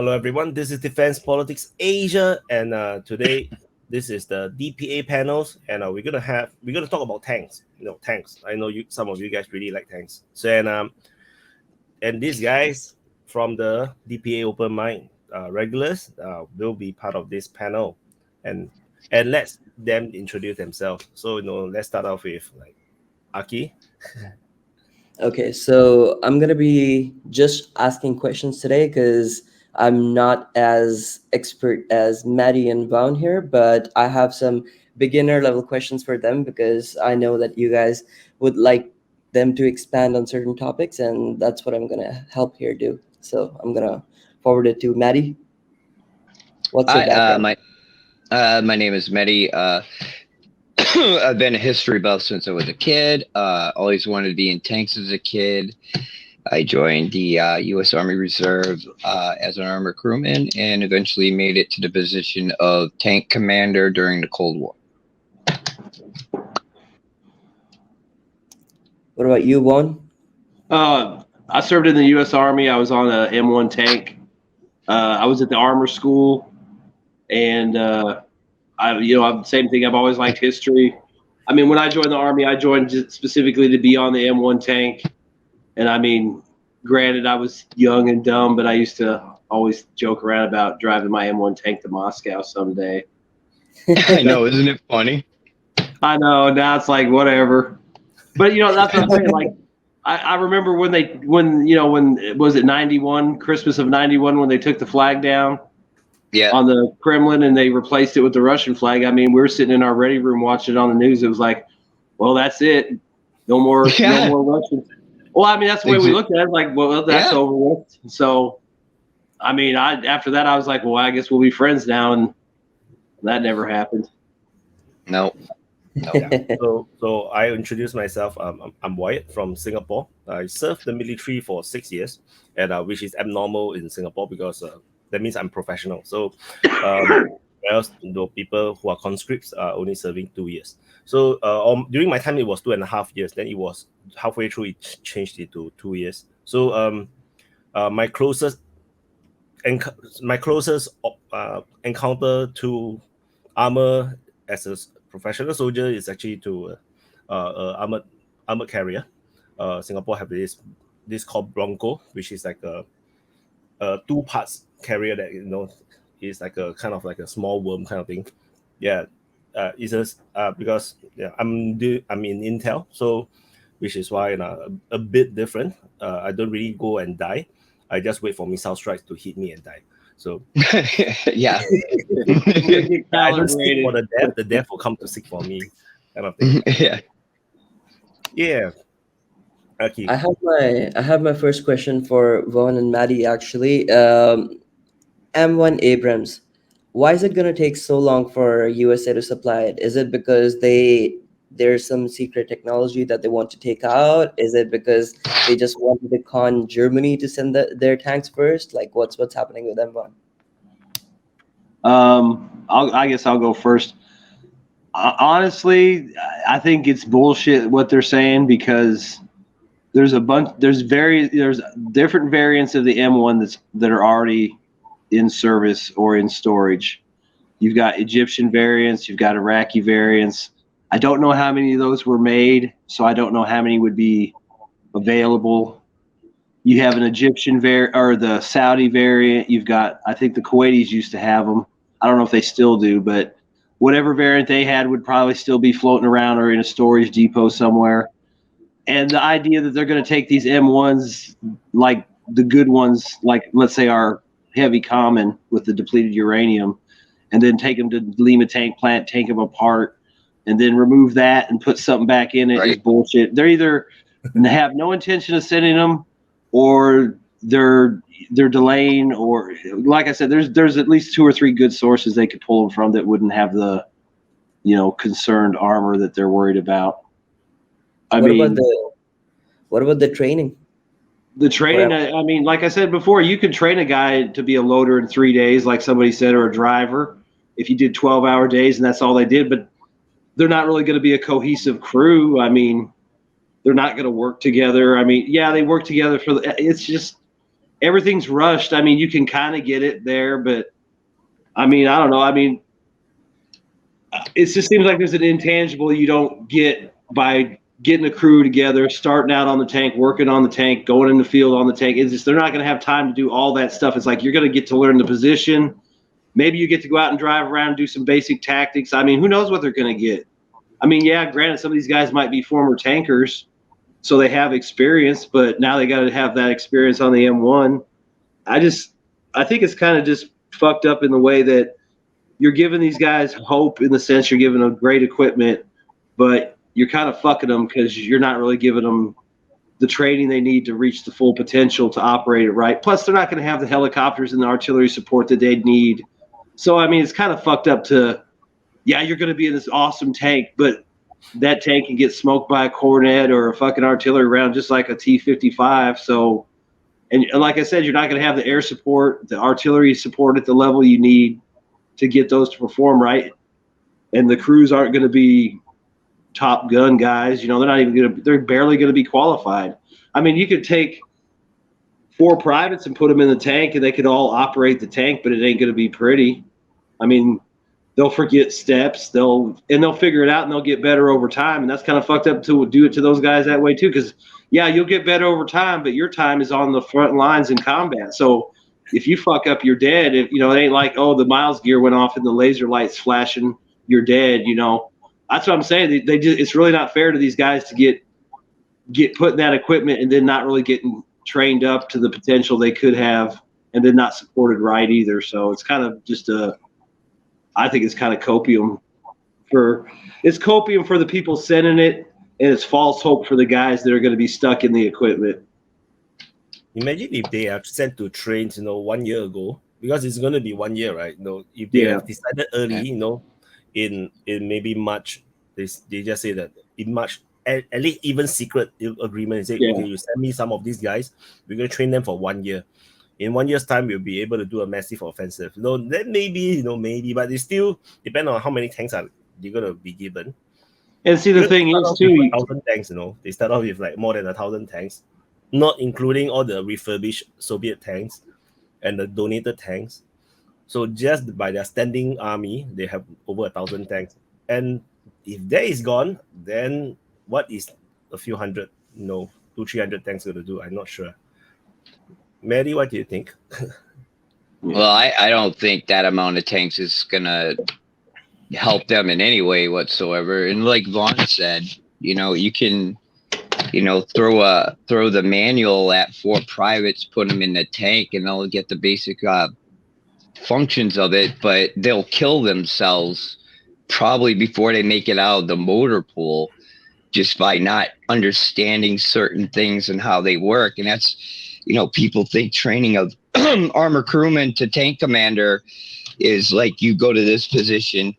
Hello, everyone. This is Defense Politics Asia, and today this is the DPA panels, and we're gonna talk about tanks. Tanks. I know some of you guys really like tanks. So and these guys from the DPA Open Mind regulars will be part of this panel, and let them introduce themselves. So let's start off with like Aki. Okay, so I'm gonna be just asking questions today because I'm not as expert as Maddie and Vaun here, but I have some beginner level questions for them because I know that you guys would like them to expand on certain topics, and that's what I'm gonna help here do. So I'm gonna forward it to Maddie. What's your Hi, background? my name is Meddy. I've been a history buff since I was a kid. Always wanted to be in tanks as a kid. I joined the U.S. Army Reserve as an armored crewman and eventually made it to the position of tank commander during the Cold War. What about you, Vaun? I served in the U.S. Army. I was on a M1 tank. I was at the armor school, and same thing. I've always liked history. I mean, when I joined the Army, I joined just specifically to be on the M1 tank. And I mean, granted, I was young and dumb, but I used to always joke around about driving my M1 tank to Moscow someday. I know, isn't it funny? I know. Now it's like whatever. But that's what I'm saying. Like, I remember when was it 91, Christmas of 91, when they took the flag down. Yeah. On the Kremlin, and they replaced it with the Russian flag. I mean, we were sitting in our ready room watching it on the news. It was like, well, that's it. No more Russians. Well, I mean, that's the way we looked at it. Like, well, that's over with. So, I mean, after that, I was like, well, I guess we'll be friends now, and that never happened. No. Yeah. So I introduce myself. I'm Wyatt from Singapore. I served the military for 6 years, and which is abnormal in Singapore because that means I'm professional. So, whereas people who are conscripts are only serving 2 years. So during my time it was 2.5 years. Then it was halfway through it changed it to 2 years. So my closest encounter to armor as a professional soldier is actually to armored carrier. Singapore have this called Bronco, which is like a 2 parts carrier that is like a kind of like a small worm kind of thing. Yeah, it's just because I'm in Intel, so which is why a bit different. I don't really go and die. I just wait for missile strikes to hit me and die. So yeah, I don't seek for the death. The death will come to seek for me, kind of thing. Yeah. Okay. I have my first question for Vaun and Maddie actually. M1 Abrams, why is it going to take so long for USA to supply it? Is it because there's some secret technology that they want to take out? Is it because they just wanted to con Germany to send their tanks first? Like, what's happening with M1? I guess I'll go first. Honestly, I think it's bullshit what they're saying because there's different variants of the M1 that are already in service or in storage. You've got Egyptian variants, you've got Iraqi variants. I don't know how many of those were made, so I don't know how many would be available. You have an Egyptian variant or the Saudi variant. You've got, I think the Kuwaitis used to have them. I don't know if they still do, but whatever variant they had would probably still be floating around or in a storage depot somewhere. And the idea that they're going to take these M1s, like the good ones, like let's say our heavy common with the depleted uranium, and then take them to Lima tank plant, take them apart, and then remove that and put something back in it is bullshit. They're either have no intention of sending them, or they're delaying, or like I said, there's at least 2 or 3 good sources they could pull them from that wouldn't have the concerned armor that they're worried about. What about the training? The training, I mean, like I said before, you could train a guy to be a loader in 3 days, like somebody said, or a driver, if you did 12-hour days and that's all they did. But they're not really going to be a cohesive crew. I mean, they're not going to work together. I mean, yeah, they work together it's just, everything's rushed. I mean, you can kind of get it there, but I mean, I don't know. I mean, it just seems like there's an intangible you don't get by getting a crew together, starting out on the tank, working on the tank, going in the field on the tank. It's just they're not going to have time to do all that stuff. It's like you're going to get to learn the position. Maybe you get to go out and drive around and do some basic tactics. I mean, who knows what they're going to get? I mean, yeah, granted, some of these guys might be former tankers, so they have experience, but now they got to have that experience on the M1. I think it's kind of just fucked up in the way that you're giving these guys hope in the sense you're giving them great equipment, but you're kind of fucking them because you're not really giving them the training they need to reach the full potential to operate it right. Plus, they're not going to have the helicopters and the artillery support that they'd need. So, I mean, it's kind of fucked up to, yeah, you're going to be in this awesome tank, but that tank can get smoked by a cornet or a fucking artillery round just like a T-55. So, and like I said, you're not going to have the air support, the artillery support at the level you need to get those to perform right. And the crews aren't going to be top gun guys. You know, they're barely going to be qualified. I mean, you could take 4 privates and put them in the tank and they could all operate the tank, but it ain't going to be pretty. I mean, they'll forget steps, they'll figure it out and they'll get better over time. And that's kind of fucked up to do it to those guys that way too. Because yeah, you'll get better over time, but your time is on the front lines in combat. So if you fuck up, you're dead. If, you know, it ain't like, oh, the miles gear went off and the laser lights flashing, you're dead. You know, that's what I'm saying. They just, it's really not fair to these guys to get put in that equipment and then not really getting trained up to the potential they could have, and then not supported right either. So it's kind of just I think it's kind of copium for the people sending it, and it's false hope for the guys that are going to be stuck in the equipment. Imagine if they are sent to trains, 1 year ago, because it's going to be 1 year, right? If they have decided early, in maybe March, they just say that in March, at least even secret agreement, and say, okay, you send me some of these guys, we're going to train them for 1 year. In 1 year's time, we'll be able to do a massive offensive. Then maybe, but it still depends on how many tanks are they're going to be given. And see, the thing is, too, 1,000 tanks, they start off with like more than 1,000 tanks, not including all the refurbished Soviet tanks and the donated tanks. So just by their standing army, they have over 1,000 tanks. And if that is gone, then what is a few hundred, 200-300 tanks going to do? I'm not sure. Meddy, what do you think? Well, I don't think that amount of tanks is going to help them in any way whatsoever. And like Vaun said, you can, throw the manual at 4 privates, put them in the tank, and they'll get the basic functions of it, but they'll kill themselves probably before they make it out of the motor pool just by not understanding certain things and how they work. And that's, people think training of armor crewman to tank commander is like you go to this position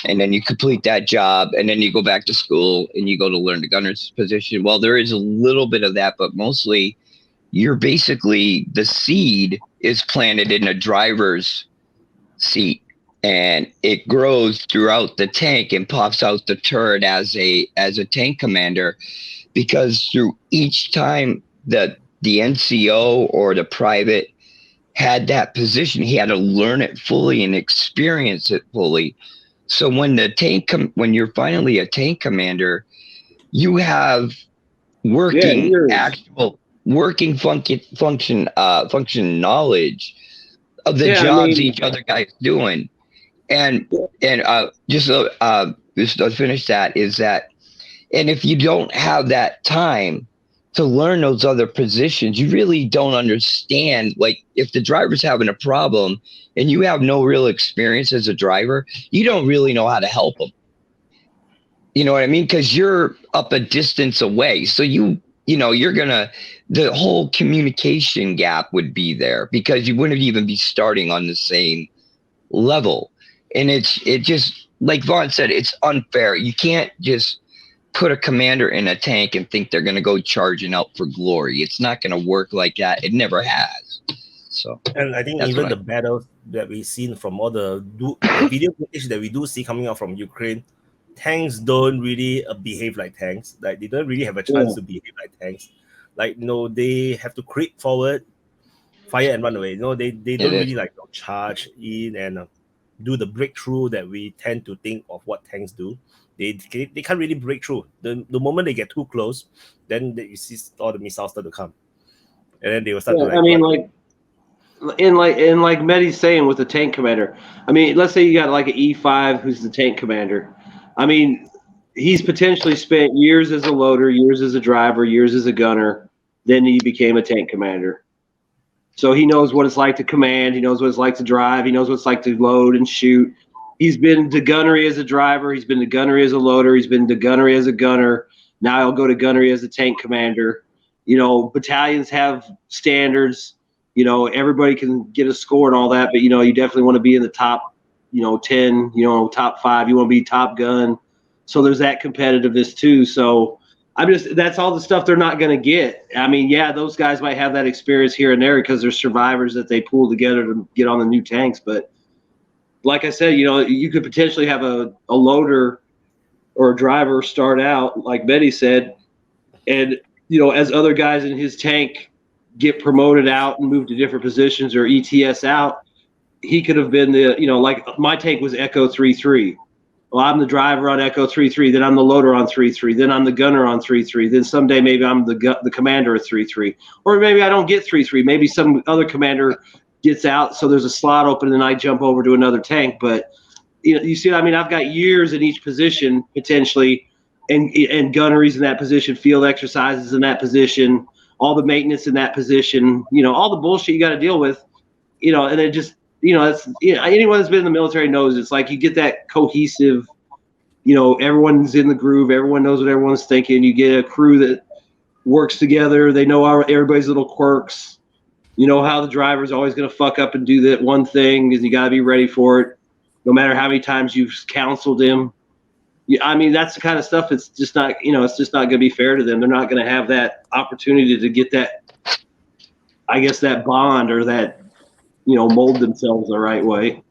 and then you complete that job and then you go back to school and you go to learn the gunner's position. Well, there is a little bit of that, but mostly you're basically, the seed is planted in a driver's seat and it grows throughout the tank and pops out the turret as a tank commander, because through each time that the NCO or the private had that position, he had to learn it fully and experience it fully. So when when you're finally a tank commander, you have working function knowledge of the jobs each other guy's doing. And just to finish that is that, and if you don't have that time to learn those other positions, you really don't understand. Like if the driver's having a problem and you have no real experience as a driver, you don't really know how to help them. You know what I mean? Because you're up a distance away. So you're the whole communication gap would be there because you wouldn't even be starting on the same level. And it just, like Vaun said, it's unfair. You can't just put a commander in a tank and think they're going to go charging out for glory. It's not going to work like that. It never has. So, and I think even the battles that we've seen from all the video footage that we do see coming out from Ukraine, tanks don't really behave like tanks. Like they don't really have a chance to behave like tanks. Like they have to creep forward fire and run away. They don't is. really like charge in and do the breakthrough that we tend to think of what tanks do. They can't really break through. The moment they get too close, then you see all the missiles start to come, and then they will start to I mean, like Meddy's saying with the tank commander. I mean, let's say you got like an E5 who's the tank commander. I mean, he's potentially spent years as a loader, years as a driver, years as a gunner. Then he became a tank commander. So he knows what it's like to command. He knows what it's like to drive. He knows what it's like to load and shoot. He's been to gunnery as a driver. He's been to gunnery as a loader. He's been to gunnery as a gunner. Now he'll go to gunnery as a tank commander. Battalions have standards. Everybody can get a score and all that, but, you definitely want to be in the top, 10, top 5. You want to be Top Gun. So there's that competitiveness too. So that's all the stuff they're not going to get. I mean, yeah, those guys might have that experience here and there because they're survivors that they pull together to get on the new tanks. But like I said, you could potentially have a loader or a driver start out, like Meddy said, and, as other guys in his tank get promoted out and move to different positions or ETS out, he could have been like my tank was Echo 3-3. Well, I'm the driver on Echo 3-3, then I'm the loader on 3-3, then I'm the gunner on 3-3, then someday maybe I'm the commander of 3-3, or maybe I don't get 3-3. Maybe some other commander gets out, so there's a slot open, and I jump over to another tank. But you see, I mean, I've got years in each position potentially, and gunneries in that position, field exercises in that position, all the maintenance in that position, all the bullshit you got to deal with, and it just. It's anyone that's been in the military knows it's like you get that cohesive, everyone's in the groove, everyone knows what everyone's thinking. You get a crew that works together. They know everybody's little quirks. You know how the driver's always going to fuck up and do that one thing, and you got to be ready for it, no matter how many times you've counseled him. I mean, that's the kind of stuff. It's just not, it's just not going to be fair to them. They're not going to have that opportunity to get that, I guess, that bond or that. Mold themselves the right way.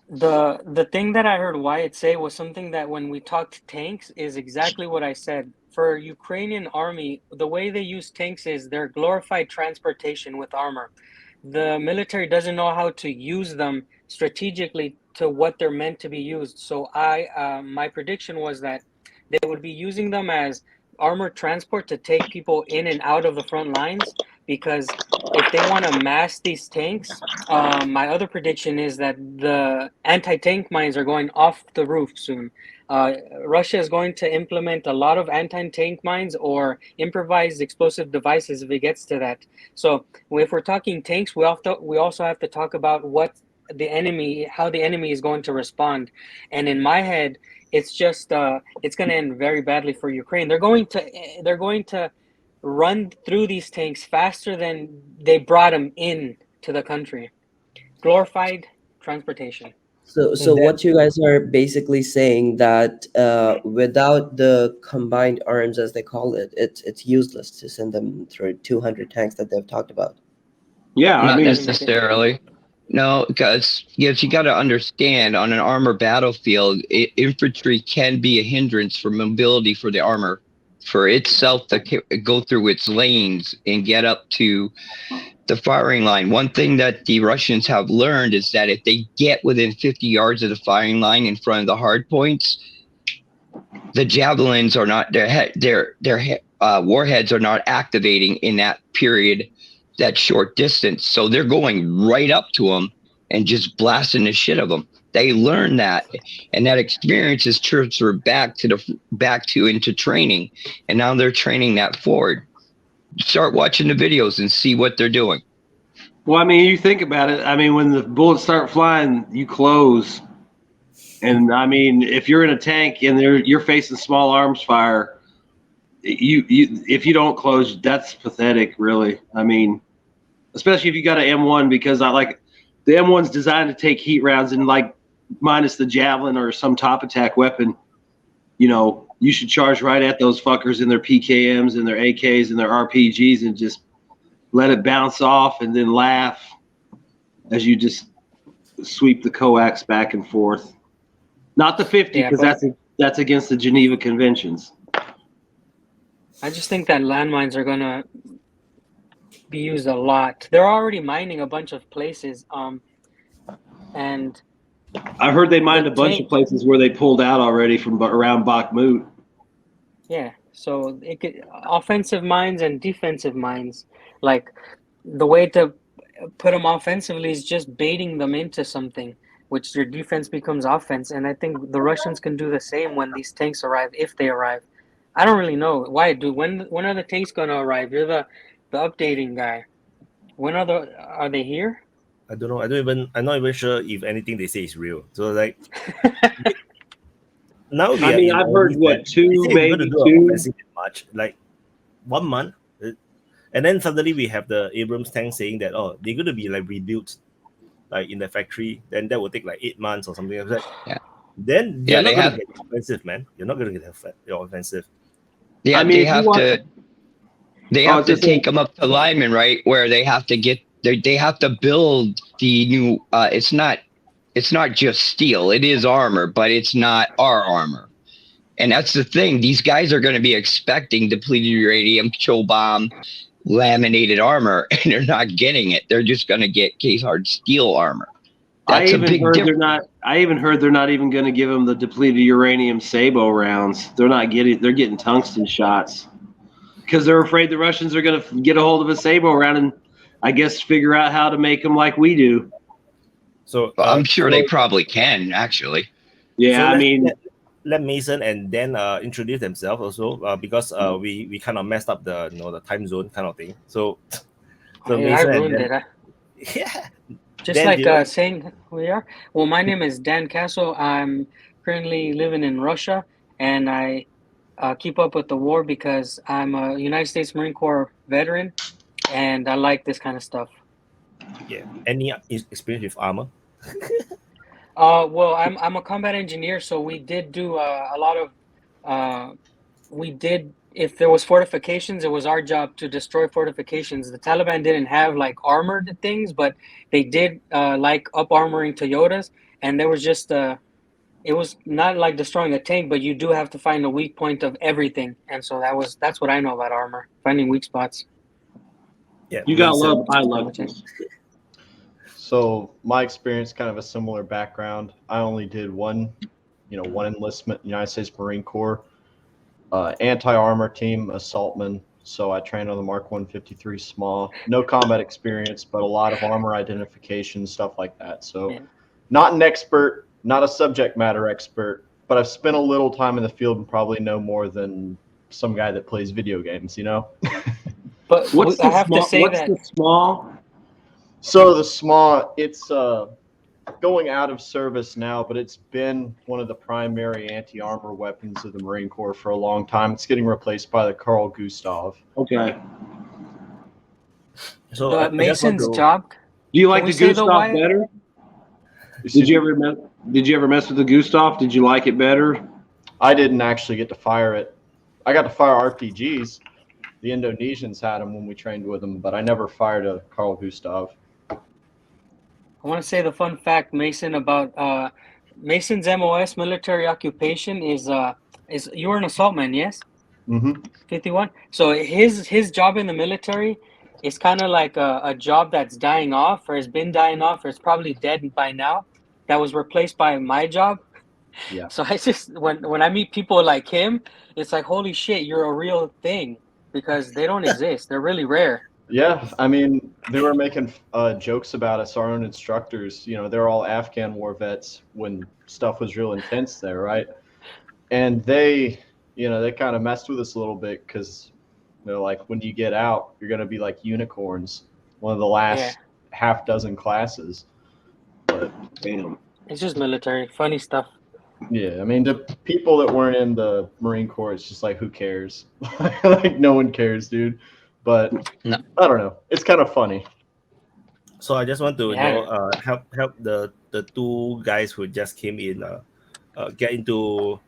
The thing that I heard Wyatt say was something that when we talked tanks is exactly what I said. For Ukrainian army, the way they use tanks is they're glorified transportation with armor. The military doesn't know how to use them strategically to what they're meant to be used. So my prediction was that they would be using them as armored transport to take people in and out of the front lines, because if they want to mass these tanks, my other prediction is that the anti-tank mines are going off the roof soon. Russia is going to implement a lot of anti-tank mines or improvised explosive devices if it gets to that. So if we're talking tanks, we also have to talk about how the enemy is going to respond. And in my head, it's just it's going to end very badly for Ukraine. They're going to run through these tanks faster than they brought them in to the country. Glorified transportation. So what you guys are basically saying that without the combined arms, as they call it, it's useless to send them through 200 tanks that they've talked about. Yeah, Not necessarily. No, because you got to understand, on an armor battlefield, infantry can be a hindrance for mobility for the armor, for itself to go through its lanes and get up to the firing line. One thing that the Russians have learned is that if they get within 50 yards of the firing line in front of the hard points, the javelins are not, their warheads are not activating in that period, that short distance. So they're going right up to them and just blasting the shit of them. They learn that, and that experience is transferred back into training, and now they're training that forward. Start watching the videos and see what they're doing. Well, I mean, you think about it. I mean, when the bullets start flying, you close, and I mean, if you're in a tank and you're facing small arms fire, if you don't close, that's pathetic, really. I mean, especially if you got an M1, because the M1's designed to take heat rounds, and minus the javelin or some top attack weapon, you should charge right at those fuckers in their PKMs and their AKs and their RPGs and just let it bounce off, and then laugh as you just sweep the coax back and forth. Not the 50, because that's against the Geneva Conventions. I just think that landmines are gonna be used a lot. They're already mining a bunch of places. And I heard they mined The a bunch tank. of places where they pulled out already from around Bakhmut. yeah, so it could offensive mines and defensive mines. Like the way to put them offensively is just baiting them into something, which your defense becomes offense. And I think the Russians can do the same when these tanks arrive, if they arrive. I don't really know. Why, dude? When are the tanks gonna arrive? You're the updating guy. When are they here? I don't know. I'm not even sure if anything they say is real. So like now we I are mean, in I've heard early what, Feb. two, They say we're maybe going to do two. an offensive in March, like 1 month, and then suddenly we have the Abrams tank saying that they're going to be like rebuilt, like in the factory. Then that will take like 8 months or something like that. Yeah. Then Yeah, you're not they going have- to get offensive, man. You're not going to get your offensive. Yeah, I mean, they if you have want- to. They Oh, I have was to just saying- take them up to linemen, right? Where they have to get. They have to build the new. It's not just steel. It is armor, but it's not our armor. And that's the thing. These guys are going to be expecting depleted uranium, chill bomb, laminated armor, and they're not getting it. They're just going to get case hard steel armor. That's a big difference. I even heard they're not even going to give them the depleted uranium Sabo rounds. They're getting tungsten shots because they're afraid the Russians are going to get a hold of a Sabo round and I guess figure out how to make them like we do. So I'm sure they probably can actually. Yeah, so I mean, let Mason and Dan introduce themselves also because we kind of messed up the the time zone kind of thing. So I Mason and ruined Dan, it. yeah. Just Dan, like do you- saying who we are. Well, my name is Dan Castle. I'm currently living in Russia, and I keep up with the war because I'm a United States Marine Corps veteran, and I like this kind of stuff. yeah. Any experience with armor? Well, I'm a combat engineer, so we did do a lot of. We did. If there was fortifications, it was our job to destroy fortifications. The Taliban didn't have like armored things, but they did like up armoring Toyotas, and there was just it was not like destroying a tank, but you do have to find a weak point of everything, and so that's what I know about armor, finding weak spots. Yeah, you got to Mason. love high Pretty level. much it. So my experience, kind of a similar background. I only did one enlistment, United States Marine Corps, anti-armor team, assaultman. So I trained on the Mark 153 small. No combat experience, but a lot of armor identification, stuff like that. So Yeah. not an expert, not a subject matter expert, but I've spent a little time in the field and probably know more than some guy that plays video games, But What's I have the to say what's that the small? So the SMAW, it's going out of service now, but it's been one of the primary anti-armor weapons of the Marine Corps for a long time. It's getting replaced by the Carl Gustav. Okay. So the I just want Mason's to- job. Do you Can like we the say though, Gustav Wyatt? better? Did you ever mess with the Gustav? Did you like it better? I didn't actually get to fire it. I got to fire RPGs. The Indonesians had them when we trained with them, but I never fired a Carl Gustav. I want to say the fun fact, Mason, about Mason's MOS military occupation is you were an assaultman, yes? Mm-hmm. 51. So his job in the military is kind of like a job that's dying off, or has been dying off, or it's probably dead by now. That was replaced by my job. Yeah. So I just when I meet people like him, it's like, holy shit, you're a real thing, because they don't exist. They're really rare. Yeah, I mean, they were making jokes about us, our own instructors. They're all Afghan war vets when stuff was real intense there, right? And they kind of messed with us a little bit because, like, when you get out, you're going to be like unicorns, one of the last half dozen classes. But, Damn. It's just military, funny stuff. yeah, I mean, the people that weren't in the Marine Corps, it's just like, who cares? Like, no one cares, dude. But No. I don't know. It's kind of funny. So I just want to Yeah. help the two guys who just came in get into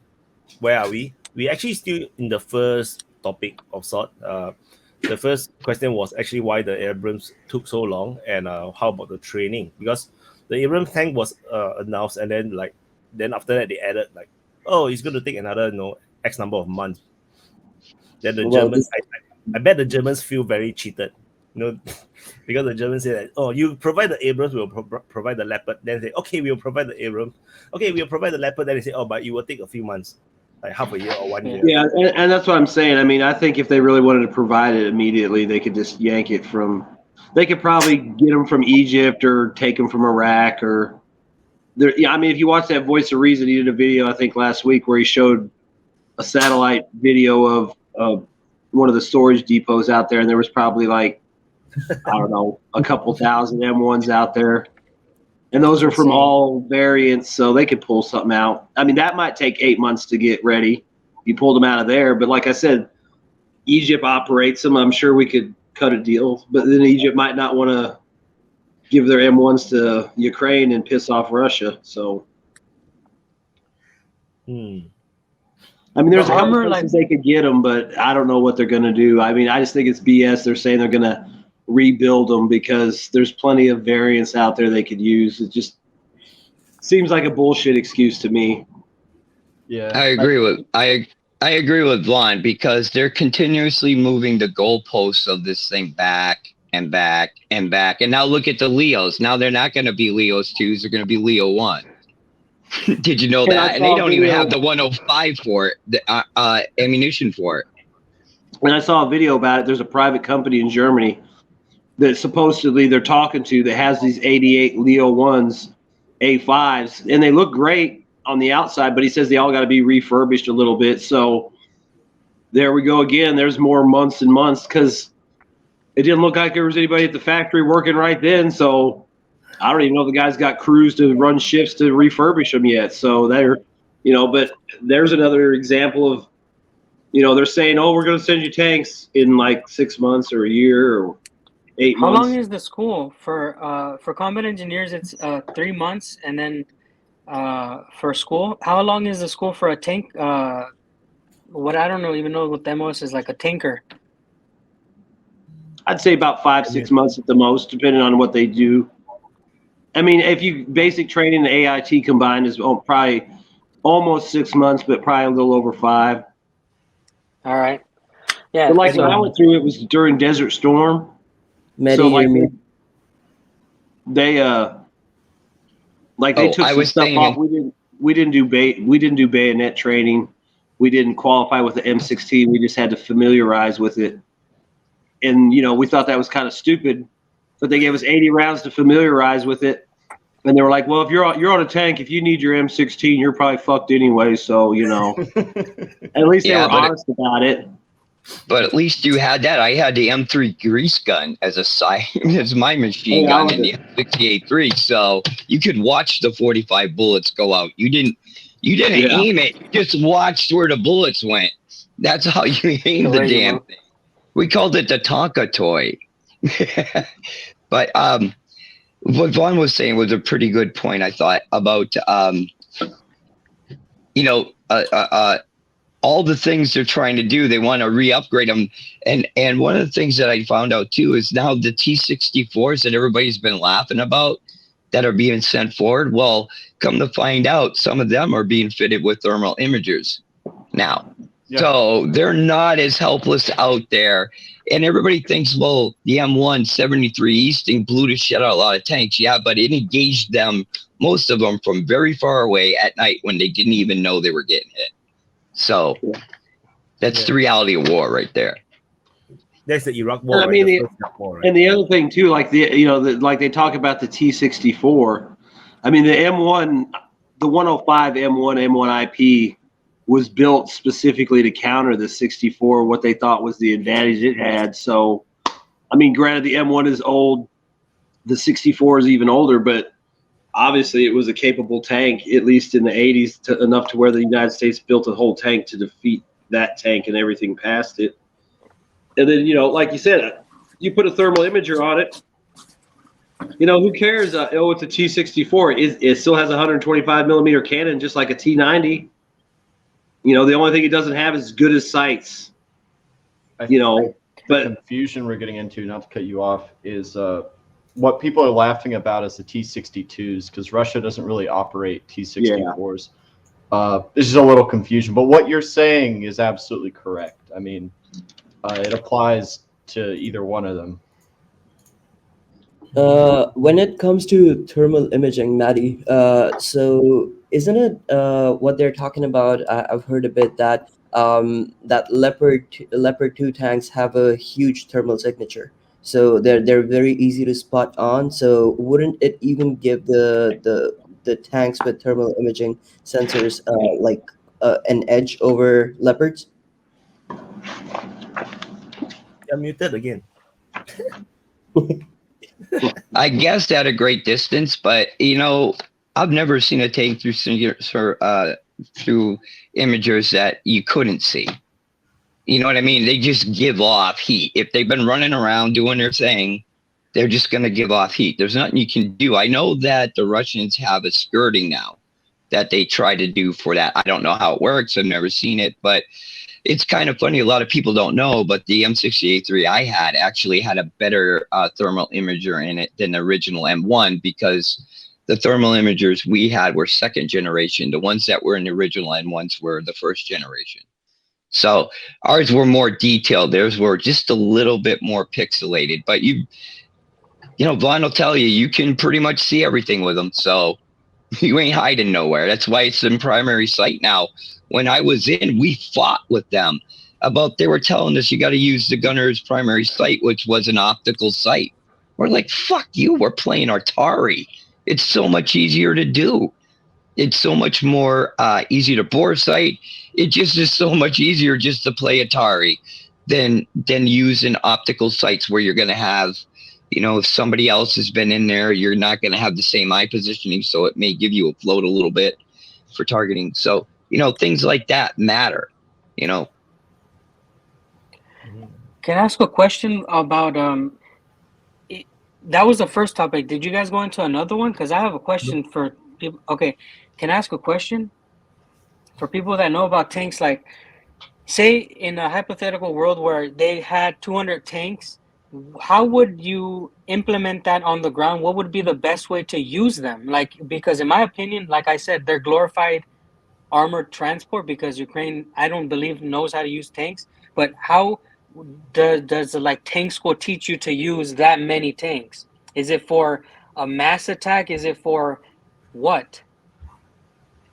where are we? We actually still in the first topic of sort. The first question was actually why the Abrams took so long and how about the training, because the Abrams tank was announced and then after that they added like, oh, it's going to take another X number of months. Then the Well, Germans, I bet the Germans feel very cheated because the Germans say that, oh, you provide the Abrams, we'll provide the Leopard. Then they say, okay, we'll provide the Abrams. Okay, we'll provide the Leopard. Then they say, oh, but it will take a few months, like half a year or 1 year. Yeah, and that's what I'm saying. I mean, I think if they really wanted to provide it immediately, they could just yank it from. They could probably get them from Egypt or take them from Iraq or. Yeah, I mean, if you watch that Voice of Reason, he did a video I think last week where he showed a satellite video of one of the storage depots out there, and there was probably like I don't know a couple thousand M1s out there, and those are from all variants, so they could pull something out. I mean, that might take 8 months to get ready. You pulled them out of there, but like I said, Egypt operates them. I'm sure we could cut a deal, but then Egypt might not want to give their M1s to Ukraine and piss off Russia. So, I mean, there's a couple places they could get them, but I don't know what they're going to do. I mean, I just think it's BS. They're saying they're going to rebuild them because there's plenty of variants out there they could use. It just seems like a bullshit excuse to me. Yeah, I agree with Vaun because they're continuously moving the goalposts of this thing back and back and back. And now look at the Leos. Now they're not going to be Leos 2s. They're going to be Leo 1. Did you know that? And they don't even have the 105 for it, the ammunition for it. When I saw a video about it, there's a private company in Germany that supposedly they're talking to that has these 88 Leo 1s, A5s, and they look great on the outside, but he says they all got to be refurbished a little bit. So there we go again. There's more months and months because it didn't look like there was anybody at the factory working right then. So I don't even know if the guys got crews to run shifts to refurbish them yet. So they're, but there's another example of, they're saying, oh, we're going to send you tanks in like 6 months or a year or 8 months. How long is the school for combat engineers? It's 3 months, and then for school, how long is the school for a tank? What I don't even know what demos is, like a tanker. I'd say about 5-6 months at the most, depending on what they do. I mean, if you basic training and AIT combined is probably almost 6 months, but probably a little over 5. All right. Yeah. But like when I went through, it was during Desert Storm. Meddy, So like they took some stuff off. We didn't do bayonet training. We didn't qualify with the M16. We just had to familiarize with it. And we thought that was kind of stupid, but they gave us 80 rounds to familiarize with it. And they were like, well, if you're on a tank, if you need your M16, you're probably fucked anyway. So, at least they were honest about it. But at least you had that. I had the M3 grease gun as as my machine gun in the M68-3. So you could watch the 45 bullets go out. You didn't aim it. You just watched where the bullets went. That's how you aim the damn thing. We called it the Tonka toy. But what Vaun was saying was a pretty good point, I thought, about all the things they're trying to do. They want to re-upgrade them. And one of the things that I found out too is now the T-64s that everybody's been laughing about that are being sent forward. Well, come to find out, some of them are being fitted with thermal imagers now. Yeah. So they're not as helpless out there. And everybody thinks, well, the M1 73 Easting blew the shit out of a lot of tanks. Yeah, but it engaged them, most of them, from very far away at night when they didn't even know they were getting hit. So that's the reality of war right there. That's the Iraq war. I mean, and the other thing too, like like they talk about the T-64. I mean, the M1, the 105 M1 IP was built specifically to counter the 64, what they thought was the advantage it had. So, I mean, granted, the M1 is old, the 64 is even older, but obviously it was a capable tank, at least in the 80s, enough to where the United States built a whole tank to defeat that tank and everything past it. And then, like you said, you put a thermal imager on it, who cares? It's a T-64. It still has a 125 millimeter cannon, just like a T-90. The only thing it doesn't have is as good as sights. But confusion we're getting into, not to cut you off, is what people are laughing about is the T-62s, because Russia doesn't really operate T-64s. This is a little confusion, but what you're saying is absolutely correct. I mean, it applies to either one of them. When it comes to thermal imaging, Maddie, so isn't it what they're talking about? I've heard a bit that that Leopard 2 tanks have a huge thermal signature, so they're very easy to spot on. So wouldn't it even give the tanks with thermal imaging sensors like an edge over Leopards? You're muted again. I guessed at a great distance, but I've never seen a tank through through imagers that you couldn't see. You know what I mean? They just give off heat. If they've been running around doing their thing, they're just going to give off heat. There's nothing you can do. I know that the Russians have a skirting now that they try to do for that. I don't know how it works. I've never seen it, but it's kind of funny. A lot of people don't know, but the M68-3 I had actually had a better thermal imager in it than the original M1, because the thermal imagers we had were second generation. The ones that were in the original M1s were the first generation. So ours were more detailed. Theirs were just a little bit more pixelated. But Vaun will tell you, you can pretty much see everything with them. So you ain't hiding nowhere. That's why it's in primary sight now. When I was in, we fought with them about, they were telling us you got to use the gunner's primary sight, which was an optical sight. We're like, fuck you, we're playing Atari. It's so much easier to do. It's so much more easy to bore sight. It just is so much easier just to play Atari than using optical sights where you're going to have, if somebody else has been in there, you're not going to have the same eye positioning, so it may give you a float a little bit for targeting. So, things like that matter, Can I ask a question about that was the first topic. Did you guys go into another one? Because I have a question for people. Okay, can I ask a question for people that know about tanks? Like, say in a hypothetical world where they had 200 tanks, how would you implement that on the ground? What would be the best way to use them? Like, because in my opinion, like I said, they're glorified armored transport, because Ukraine, I don't believe, knows how to use tanks. But how does the tank school teach you to use that many tanks? Is it for a mass attack? Is it for what?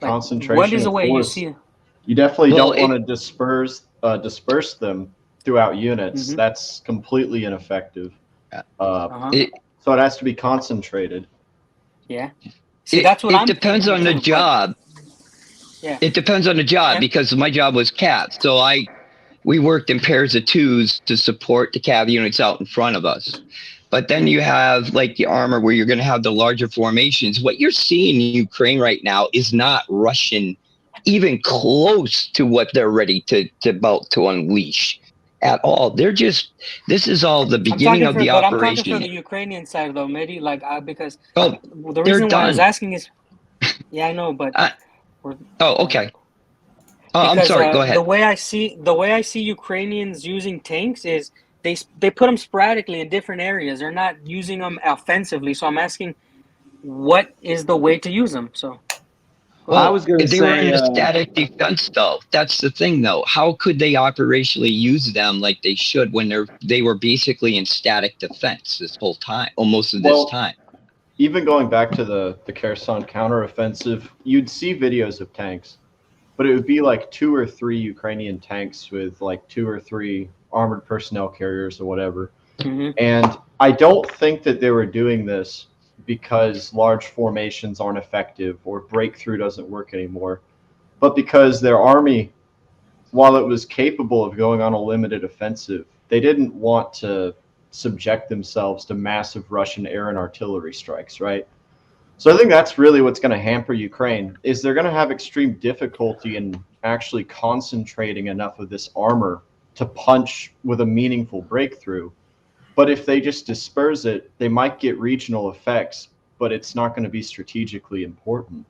Concentration what is the of way force. you see? You definitely don't want to disperse them throughout units. Mhm. That's completely ineffective. Uh-huh. So it has to be concentrated. Yeah. See, that's what I'm depends thinking on the too, job. Yeah. It depends on the job, Yeah. because my job was CAV. So we worked in pairs of twos to support the CAV units out in front of us. But then you have like the armor where you're going to have the larger formations. What you're seeing in Ukraine right now is not Russian, even close to what they're ready to about to unleash at all. This is all the beginning of the but operation. I'm talking for the Ukrainian side though, Meddy, because the reason why I was asking is, yeah, I know, but okay. I'm sorry. Go ahead. The way I see Ukrainians using tanks is they put them sporadically in different areas. They're not using them offensively. So I'm asking, what is the way to use them? So, well, I was going to say they were in a static defense, though. That's the thing, though. How could they operationally use them like they should when they were basically in static defense this whole time, or most of this time? Even going back to the Kherson counteroffensive, you'd see videos of tanks, but it would be like 2 or 3 Ukrainian tanks with like 2 or 3 armored personnel carriers or whatever. Mm-hmm. And I don't think that they were doing this because large formations aren't effective or breakthrough doesn't work anymore, but because their army, while it was capable of going on a limited offensive, they didn't want to subject themselves to massive Russian air and artillery strikes, right? So I think that's really what's going to hamper Ukraine, is they're going to have extreme difficulty in actually concentrating enough of this armor to punch with a meaningful breakthrough. But if they just disperse it, they might get regional effects, but it's not going to be strategically important.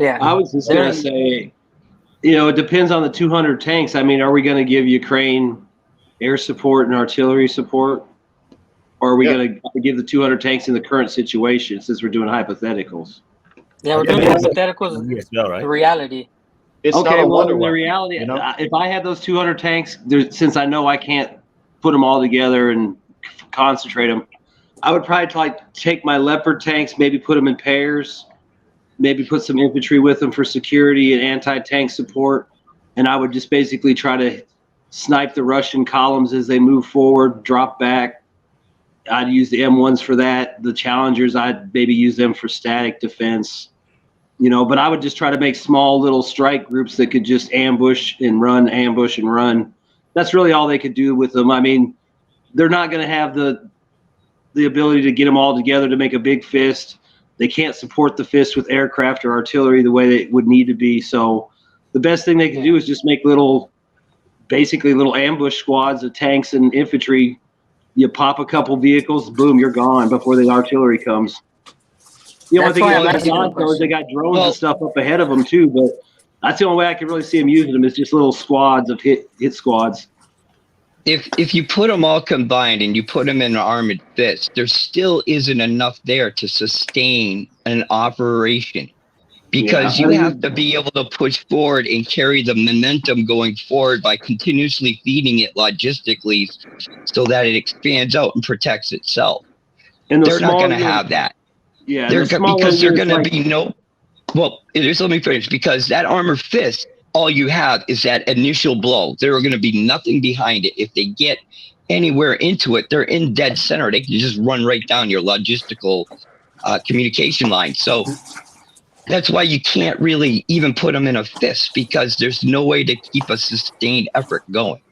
Yeah, I was just going to say, it depends on the 200 tanks. I mean, are we going to give Ukraine air support and artillery support? Or are we going to give the 200 tanks in the current situation, since we're doing hypotheticals? Yeah, we're doing hypotheticals. As well, right? The reality. It's okay, not a well, wonder in the weapon, reality, if I had those 200 tanks, since I know I can't put them all together and concentrate them, I would probably like take my Leopard tanks, maybe put them in pairs, maybe put some infantry with them for security and anti-tank support, and I would just basically try to snipe the Russian columns as they move forward, drop back. I'd use the M1s for that. The Challengers, I'd maybe use them for static defense, but I would just try to make small little strike groups that could just ambush and run, ambush and run. That's really all they could do with them. I mean, they're not going to have the ability to get them all together to make a big fist. They can't support the fist with aircraft or artillery the way they would need to be. So the best thing they can do is just make basically little ambush squads of tanks and infantry. You pop a couple vehicles, boom, you're gone before the artillery comes. The only thing they got drones and stuff up ahead of them too, but that's the only way I can really see them using them is just little squads of hit squads. If you put them all combined and you put them in an armored fist, there still isn't enough there to sustain an operation, because you have to be able to push forward and carry the momentum going forward by continuously feeding it logistically so that it expands out and protects itself. And they're not going to have that. Yeah, because they're going to be no. Well, let me finish, because that armored fist, all you have is that initial blow. There are going to be nothing behind it. If they get anywhere into it, they're in dead center. They can just run right down your logistical communication line. So that's why you can't really even put them in a fist, because there's no way to keep a sustained effort going.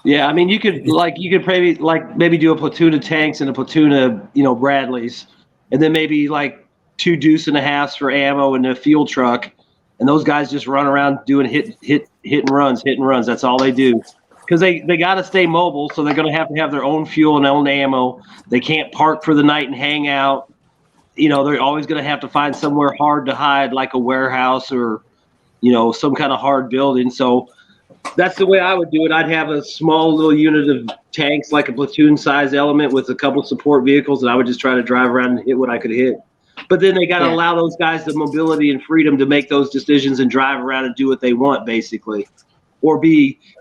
Yeah, I mean, you could maybe do a platoon of tanks and a platoon of Bradleys, and then maybe like 2 deuce and a halves for ammo and a fuel truck, and those guys just run around doing hit and runs. That's all they do, because they got to stay mobile, so they're going to have their own fuel and their own ammo. They can't park for the night and hang out. They're always going to have to find somewhere hard to hide, like a warehouse or some kind of hard building. So that's the way I would do it. I'd have a small little unit of tanks, like a platoon size element with a couple support vehicles, and I would just try to drive around and hit what I could hit. But then they got to allow those guys the mobility and freedom to make those decisions and drive around and do what they want, basically, or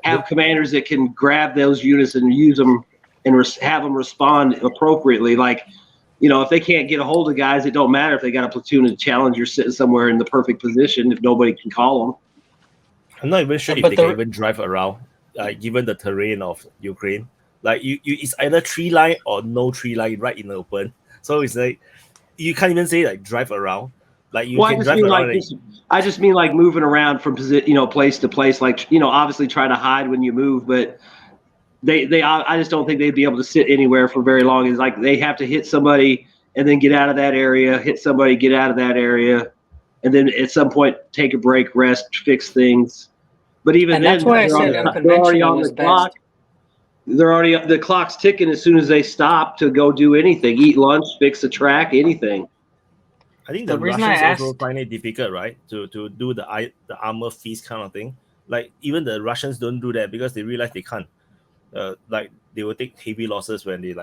have commanders that can grab those units and use them and have them respond appropriately. Like, if they can't get a hold of guys, it don't matter if they got a platoon of Challengers sitting somewhere in the perfect position if nobody can call them. I'm not even sure if they can even drive around, given the terrain of Ukraine. Like it's either tree line or no tree line right in the open. So it's like you can't even say like drive around. Like you can drive around. I just mean like moving around from place to place. Like obviously try to hide when you move, but I just don't think they'd be able to sit anywhere for very long. It's like they have to hit somebody and then get out of that area, hit somebody, get out of that area, and then at some point take a break, rest, fix things. But even then, that's why I said unconventional was best. The clock's ticking as soon as they stop to go do anything, eat lunch, fix a track, anything. I think the Russians also find it difficult, right, to do the armor feast kind of thing. Like even the Russians don't do that because they realize they can't. Like they will take heavy losses when they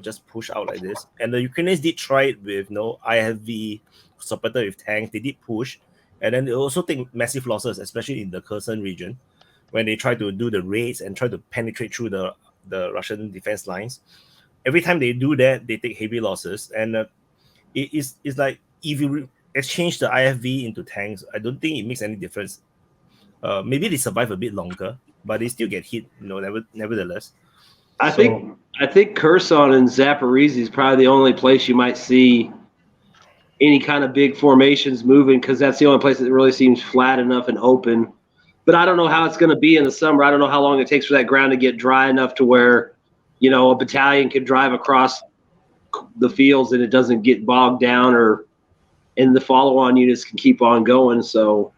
just push out like this. And the Ukrainians did try it with IFV supported with tanks. They did push, and then they also take massive losses, especially in the Kherson region, when they try to do the raids and try to penetrate through the Russian defense lines. Every time they do that, they take heavy losses, and it's like if you exchange the IFV into tanks, I don't think it makes any difference. Maybe they survive a bit longer, but they still get hit, nevertheless. I think Kherson and Zaporizhzhia is probably the only place you might see any kind of big formations moving, because that's the only place that really seems flat enough and open. But I don't know how it's going to be in the summer. I don't know how long it takes for that ground to get dry enough to where, a battalion can drive across the fields and it doesn't get bogged down, and the follow-on units can keep on going. So,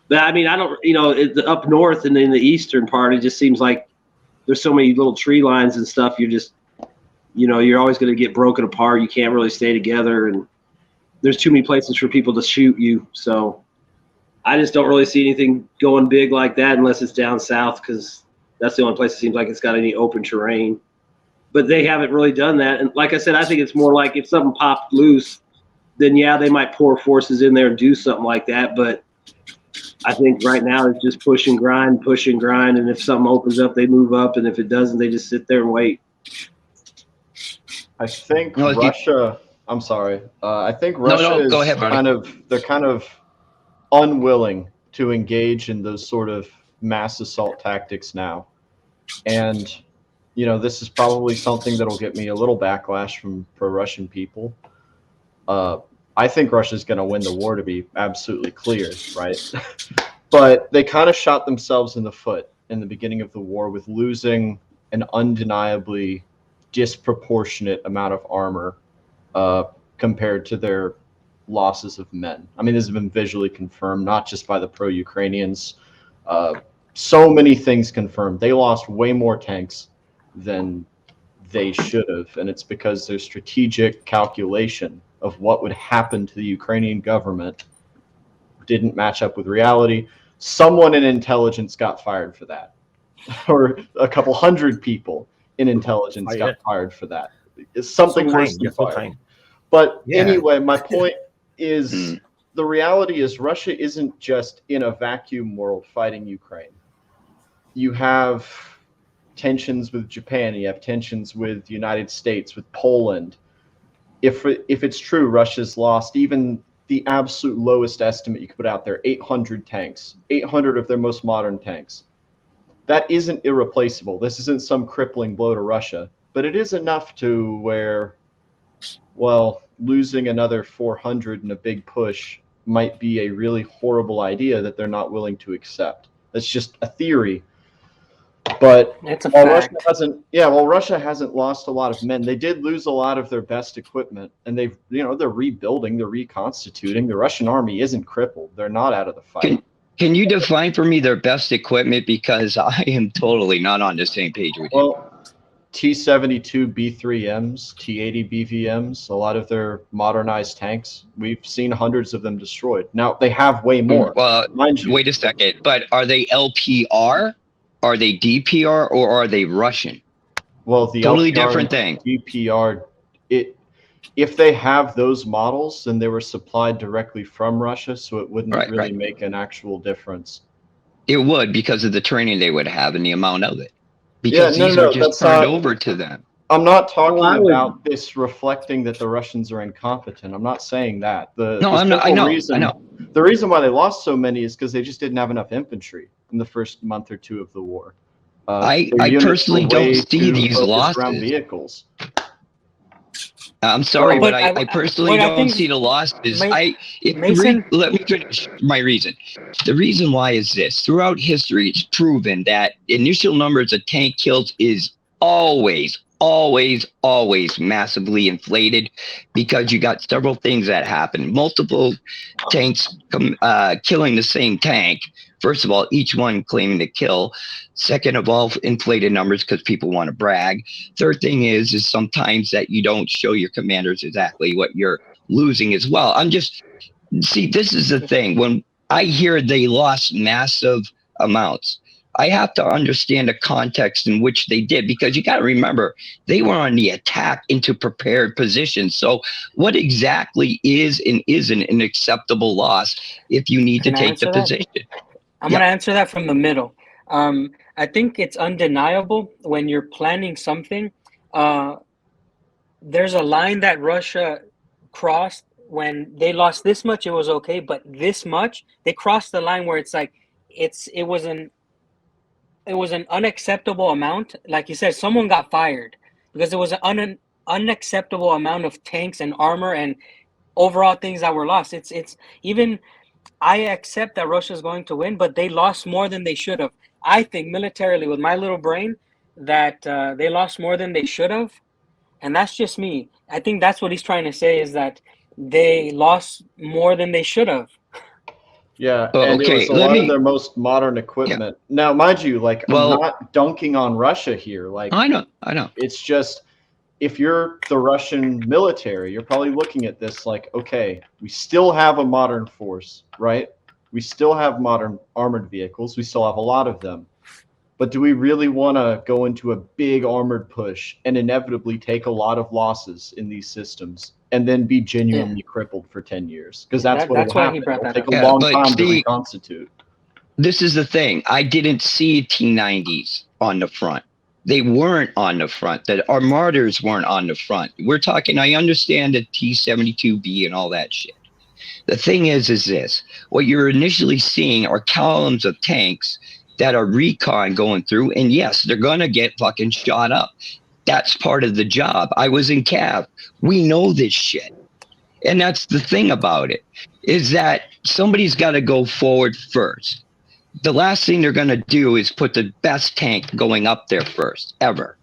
but I mean, I don't, up north and in the eastern part, it just seems like there's so many little tree lines and stuff. You're just, you're always going to get broken apart. You can't really stay together, and there's too many places for people to shoot you. So I just don't really see anything going big like that unless it's down south, because that's the only place it seems like it's got any open terrain. But they haven't really done that. And like I said, I think it's more like if something popped loose, then they might pour forces in there and do something like that. But I think right now it's just push and grind. And if something opens up, they move up. And if it doesn't, they just sit there and wait. I think No, Russia. I'm sorry. I think Russia no, is go ahead, buddy. kind of unwilling to engage in those sort of mass assault tactics now, and this is probably something that'll get me a little backlash from pro-Russian people. I think Russia's going to win the war, to be absolutely clear, right? But they kind of shot themselves in the foot in the beginning of the war with losing an undeniably disproportionate amount of armor compared to their losses of men. I mean, this has been visually confirmed, not just by the pro-Ukrainians. So many things confirmed. They lost way more tanks than they should have, and it's because their strategic calculation of what would happen to the Ukrainian government didn't match up with reality. Someone in intelligence got fired for that, or a couple hundred people in intelligence got fired for that. It's something worse than fired. But anyway, my point is the reality is Russia isn't just in a vacuum world fighting Ukraine. You have tensions with Japan, you have tensions with the United States, with Poland. If it's true, Russia's lost even the absolute lowest estimate you could put out there, 800 tanks, 800 of their most modern tanks. That isn't irreplaceable. This isn't some crippling blow to Russia, but it is enough to where, well, losing another 400 in a big push might be a really horrible idea that they're not willing to accept. That's just a theory. But Russia hasn't lost a lot of men. They did lose a lot of their best equipment, and they're rebuilding, they're reconstituting. The Russian army isn't crippled. They're not out of the fight. Can you define for me their best equipment? Because I am totally not on the same page with you. Well, T-72 B3Ms, T-80 BVMs, a lot of their modernized tanks. We've seen hundreds of them destroyed. Now, they have way more. Well, wait a second. But are they LPR? Are they DPR, or are they Russian? Well, the totally LPR different thing. DPR, if they have those models, then they were supplied directly from Russia, so it wouldn't really make an actual difference. It would, because of the training they would have and the amount of it. Because these were just turned over to them. I'm not talking about this reflecting that the Russians are incompetent. I'm not saying that. I know. The reason why they lost so many is because they just didn't have enough infantry in the first month or two of the war. I personally don't see these losses. Vehicles. I'm sorry, but I personally don't see the losses. Let me finish my reason. The reason why is this. Throughout history, it's proven that initial numbers of tank kills is always massively inflated, because you got several things that happen. Multiple tanks killing the same tank. First of all, each one claiming to kill. Second of all, inflated numbers because people want to brag. Third thing is sometimes that you don't show your commanders exactly what you're losing as well. This is the thing. When I hear they lost massive amounts, I have to understand the context in which they did, because you got to remember, they were on the attack into prepared positions. So what exactly is and isn't an acceptable loss if you need to take the position? I'm going to answer that from the middle. I think it's undeniable when you're planning something. There's a line that Russia crossed when they lost this much. It was okay, but this much, they crossed the line where it's like it was an unacceptable amount. Like you said, someone got fired because it was an unacceptable amount of tanks and armor and overall things that were lost. It's even. I accept that Russia is going to win, but they lost more than they should have. I think militarily, with my little brain, that they lost more than they should have. And that's just me. I think that's what he's trying to say, is that they lost more than they should have. Yeah, and it was a lot of their most modern equipment. Yeah. Now, mind you, I'm not dunking on Russia here. I know. It's just, if you're the Russian military, you're probably looking at this like, okay, we still have a modern force, right? We still have modern armored vehicles. We still have a lot of them. But do we really want to go into a big armored push and inevitably take a lot of losses in these systems and then be genuinely crippled for 10 years? Because that's what will happen. It'll take a long time to reconstitute. This is the thing. I didn't see T-90s on the front. they weren't on the front, that our martyrs weren't on the front. We're talking, I understand the T-72B and all that shit. The thing is this, what you're initially seeing are columns of tanks that are recon going through, and yes, they're going to get fucking shot up. That's part of the job. I was in Cav. We know this shit. And that's the thing about it, is that somebody's got to go forward first. The last thing they're going to do is put the best tank going up there first, ever.